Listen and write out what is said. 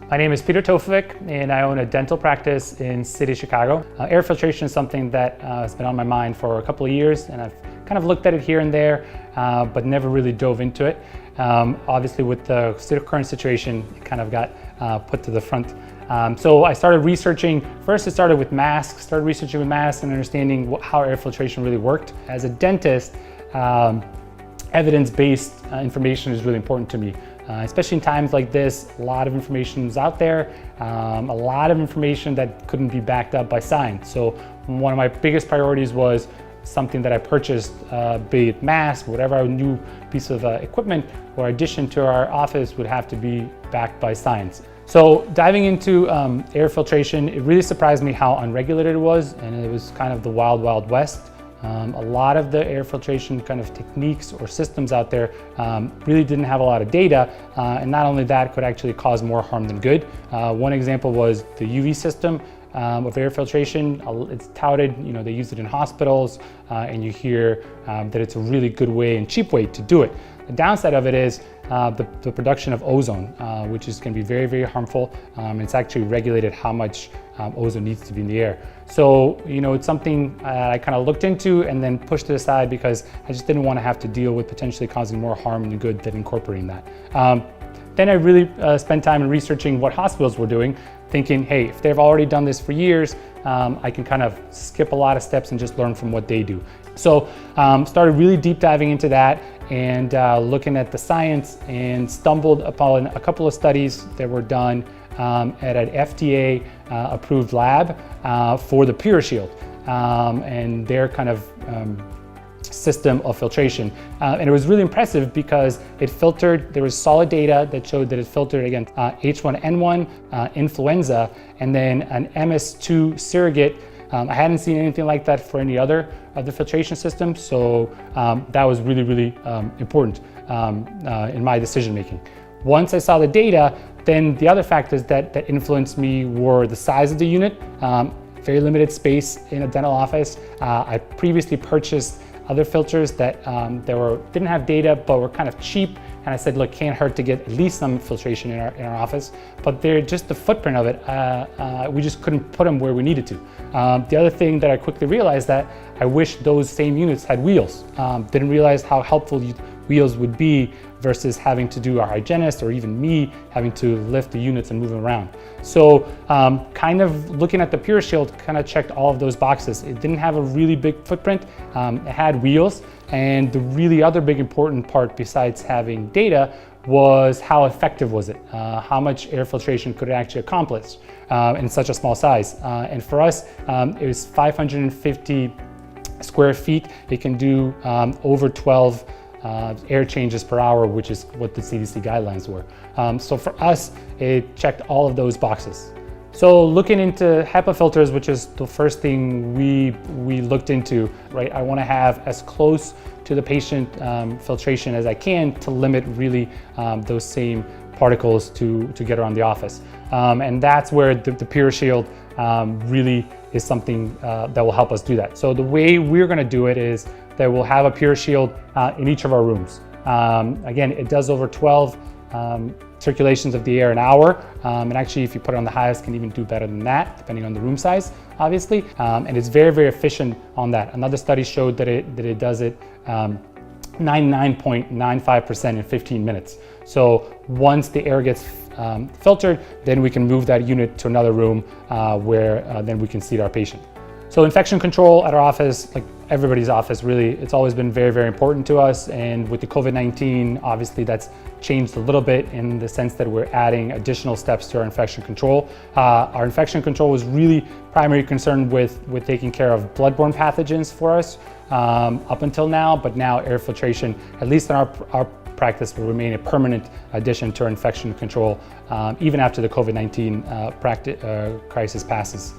My name is Peter Tofovic, and I own a dental practice in city of Chicago. Air filtration is something that has been on my mind for a couple of years, and I've kind of looked at it here and there, but never really dove into it. Obviously, with the current situation, it kind of got put to the front. So I started researching. First, it started with masks, and understanding how air filtration really worked. As a dentist, evidence-based information is really important to me. Especially in times like this, a lot of information is out there, a lot of information that couldn't be backed up by science. So one of my biggest priorities was something that I purchased, be it mask, whatever new piece of equipment or addition to our office would have to be backed by science. So diving into air filtration, it really surprised me how unregulated it was, and it was kind of the wild, wild west. A lot of the air filtration kind of techniques or systems out there really didn't have a lot of data, and not only that, could actually cause more harm than good. One example was the UV system of air filtration. It's touted, they use it in hospitals, and you hear that it's a really good way and cheap way to do it. The downside of it is the production of ozone, which is going to be very, very harmful. It's actually regulated how much ozone needs to be in the air. So, it's something I kind of looked into and then pushed it aside because I just didn't want to have to deal with potentially causing more harm than good than incorporating that. Then I really spent time in researching what hospitals were doing, thinking, hey, if they've already done this for years, I can kind of skip a lot of steps and just learn from what they do. So started really deep diving into that and looking at the science, and stumbled upon a couple of studies that were done at an FDA approved lab for the PuraShield and their kind of system of filtration. And it was really impressive because it filtered, there was solid data that showed that it filtered against H1N1, influenza, and then an MS2 surrogate. I hadn't seen anything like that for any other of the filtration systems, so that was really, really important in my decision making. Once I saw the data, then the other factors that influenced me were the size of the unit, very limited space in a dental office. I previously purchased other filters that didn't have data but were kind of cheap, and I said, look, can't hurt to get at least some filtration in our office, but they're just the footprint of it, we just couldn't put them where we needed to. The other thing that I quickly realized that I wish those same units had wheels. Didn't realize how helpful wheels would be versus having to do our hygienist or even me having to lift the units and move them around. So kind of looking at the PuraShield kind of checked all of those boxes. It didn't have a really big footprint, it had wheels, and the really other big important part besides having data was how effective was it? How much air filtration could it actually accomplish in such a small size? And for us, it was 550 square feet. It can do over 12 air changes per hour, which is what the CDC guidelines were. So for us, it checked all of those boxes. So looking into HEPA filters, which is the first thing we looked into, right? I want to have as close to the patient filtration as I can to limit really those same particles to get around the office. And that's where the PuraShield really is something that will help us do that. So the way we're going to do it is that we'll have a PuraShield in each of our rooms. Again, it does over 12 circulations of the air an hour, and actually if you put it on the highest, can even do better than that, depending on the room size, obviously. And it's very, very efficient on that. Another study showed that it does it 99.95% in 15 minutes. So once the air gets filtered, then we can move that unit to another room where then we can seat our patient. So infection control at our office, like everybody's office really, it's always been very, very important to us. And with the COVID-19, obviously that's changed a little bit in the sense that we're adding additional steps to our infection control. Our infection control was really primary concern with taking care of bloodborne pathogens for us up until now, but now air filtration, at least in our practice, will remain a permanent addition to our infection control even after the COVID-19 crisis passes.